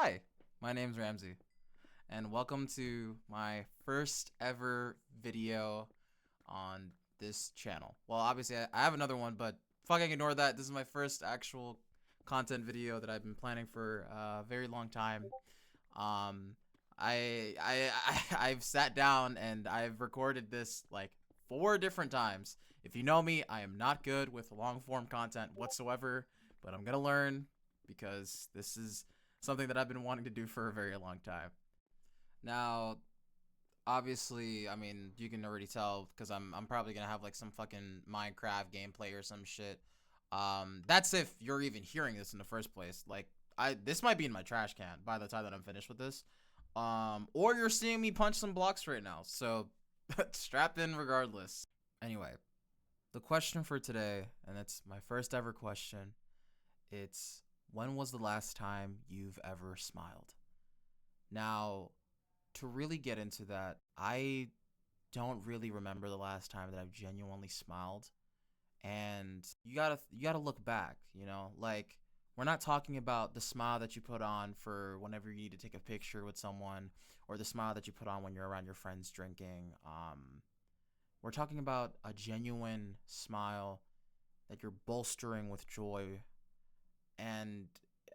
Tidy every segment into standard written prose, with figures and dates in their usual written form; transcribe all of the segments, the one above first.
Hi, my name's Ramsey, and welcome to my first ever video on this channel. Well, obviously, I have another one, but fucking ignore that. This is my first actual content video that I've been planning for a very long time. Um, I've sat down and I've recorded this like 4 different times. If you know me, I am not good with long form content whatsoever, but I'm gonna learn because this is something that I've been wanting to do for a very long time. Now, obviously, I mean, you can already tell because I'm probably gonna have like some fucking Minecraft gameplay or some shit. That's if you're even hearing this in the first place. Like, this might be in my trash can by the time that I'm finished with this. Or you're seeing me punch some blocks right now. So strap in regardless. Anyway, the question for today, and it's my first ever question. It's when was the last time you've ever smiled? Now, to really get into that, I don't really remember the last time that I've genuinely smiled. And you gotta look back, like we're not talking about the smile that you put on for whenever you need to take a picture with someone or the smile that you put on when you're around your friends drinking. We're talking about a genuine smile that you're bolstering with joy and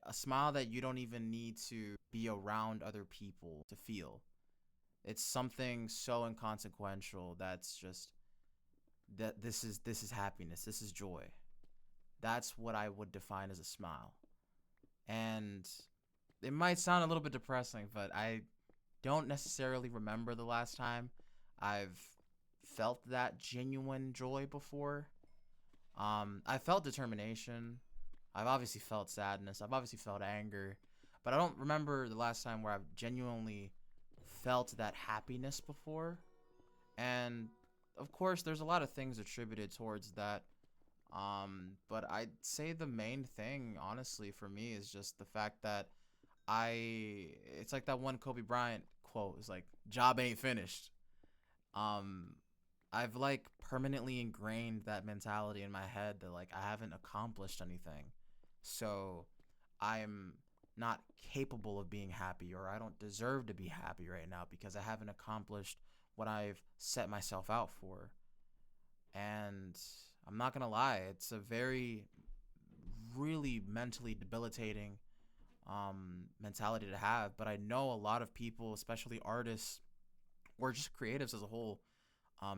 a smile that you don't even need to be around other people to feel. It's something so inconsequential that's just that this is happiness, this is joy. That's what I would define as a smile. And it might sound a little bit depressing, but I don't necessarily remember the last time I've felt that genuine joy before. I felt determination. I've obviously felt sadness. I've obviously felt anger, but I don't remember the last time where I've genuinely felt that happiness before. And of course, there's a lot of things attributed towards that. But I'd say the main thing, honestly, for me is just the fact that it's like that one Kobe Bryant quote. It's like, job ain't finished. Um, I've like permanently ingrained that mentality in my head that like I haven't accomplished anything. So I'm not capable of being happy or I don't deserve to be happy right now because I haven't accomplished what I've set myself out for. And I'm not going to lie, it's a very really mentally debilitating mentality to have, but I know a lot of people, especially artists or just creatives as a whole,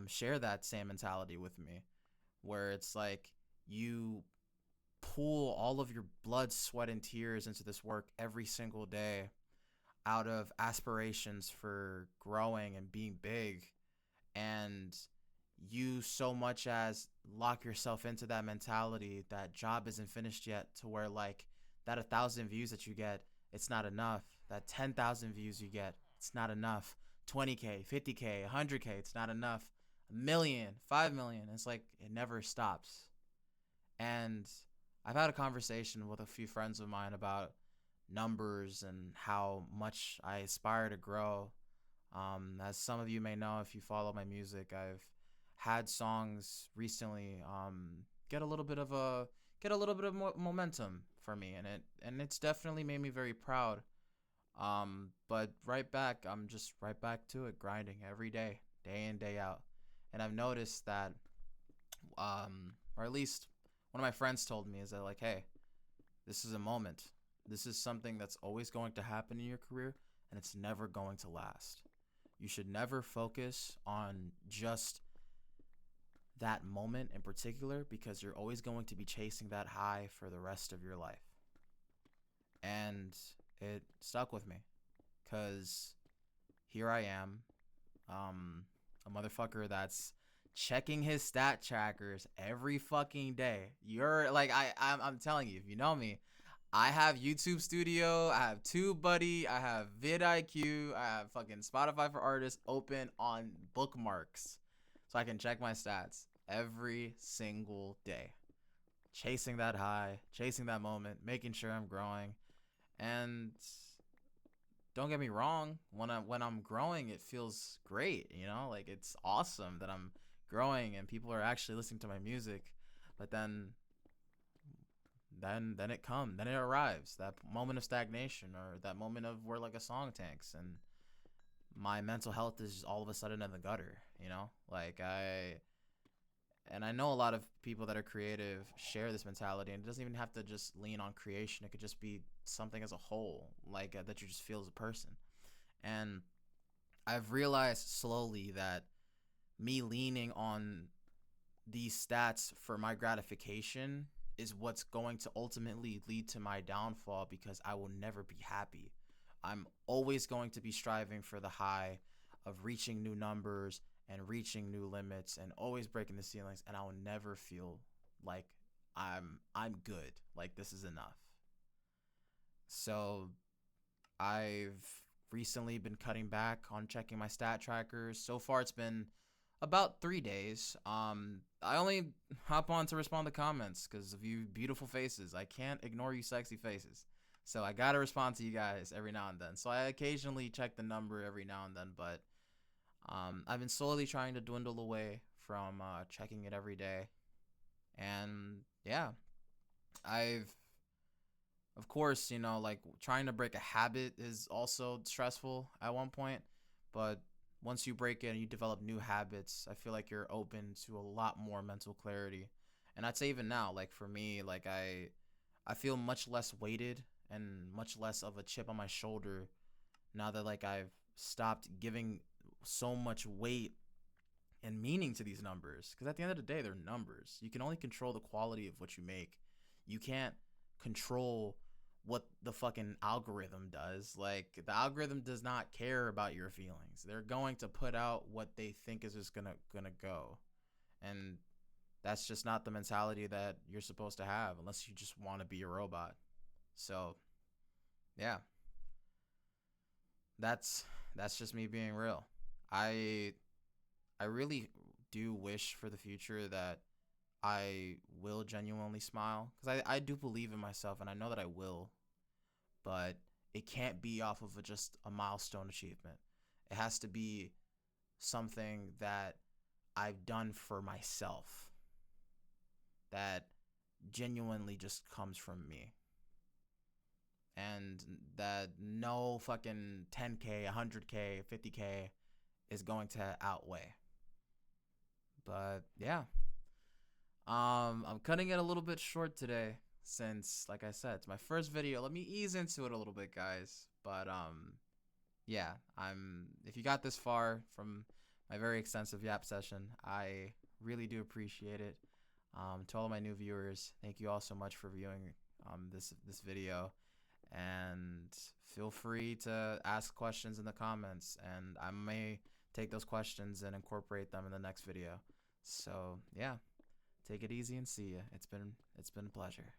share that same mentality with me, where it's like you pool all of your blood, sweat, and tears into this work every single day out of aspirations for growing and being big, and you so much as lock yourself into that mentality that job isn't finished yet, to where like that 1,000 views that you get, it's not enough. That 10,000 views you get, it's not enough. 20K, 50K, 100K, it's not enough. A million, 5 million, it's like it never stops. And I've had a conversation with a few friends of mine about numbers and how much I aspire to grow. As some of you may know, if you follow my music, I've had songs recently get a little bit of momentum for me, and it's definitely made me very proud. But right back, I'm just right back to it, grinding every day, day in, day out. And I've noticed that, or at least one of my friends told me, is that like, hey, this is a moment. This is something that's always going to happen in your career, and it's never going to last. You should never focus on just that moment in particular because you're always going to be chasing that high for the rest of your life. And it stuck with me because here I am, a motherfucker that's checking his stat trackers every fucking day. You're like, I'm telling you, if you know me, I have YouTube Studio, I have TubeBuddy, I have vidIQ, I have fucking Spotify for Artists open on bookmarks so I can check my stats every single day. Chasing that high, chasing that moment, making sure I'm growing. And don't get me wrong, when I'm growing, it feels great, like it's awesome that I'm growing and people are actually listening to my music. But then then it arrives, that moment of stagnation, or that moment of where like a song tanks, and my mental health is all of a sudden in the gutter, you know? Like I know a lot of people that are creative share this mentality, and it doesn't even have to just lean on creation. It could just be something as a whole, like that you just feel as a person. And I've realized slowly that me leaning on these stats for my gratification is what's going to ultimately lead to my downfall, because I will never be happy. I'm always going to be striving for the high of reaching new numbers and reaching new limits and always breaking the ceilings, and I will never feel like I'm good. Like this is enough. So I've recently been cutting back on checking my stat trackers. So far it's been about 3 days. I only hop on to respond to comments because of you beautiful faces. I can't ignore you sexy faces. So I gotta respond to you guys every now and then. So I occasionally check the number every now and then, but I've been slowly trying to dwindle away from checking it every day. And yeah, I've, of course, you know, like trying to break a habit is also stressful at one point, but once you break it and you develop new habits, I feel like you're open to a lot more mental clarity. And I'd say even now, like for me, like I feel much less weighted and much less of a chip on my shoulder now that like I've stopped giving so much weight and meaning to these numbers, because at the end of the day, they're numbers. You can only control the quality of what you make. You can't control what the fucking algorithm does. Like the algorithm does not care about your feelings. They're going to put out what they think is just gonna go, and that's just not the mentality that you're supposed to have unless you just want to be a robot. So yeah, that's just me being real. I I really do wish for the future that I will genuinely smile, because I do believe in myself and I know that I will, but it can't be off of just a milestone achievement. It has to be something that I've done for myself that genuinely just comes from me, and that no fucking 10K, 100K, 50K is going to outweigh. But yeah, I'm cutting it a little bit short today since, like I said, it's my first video. Let me ease into it a little bit, guys. But yeah, if you got this far from my very extensive yap session, I really do appreciate it. To all of my new viewers, thank you all so much for viewing this video, and feel free to ask questions in the comments, and I may take those questions and incorporate them in the next video. So yeah, take it easy and see ya. It's been a pleasure.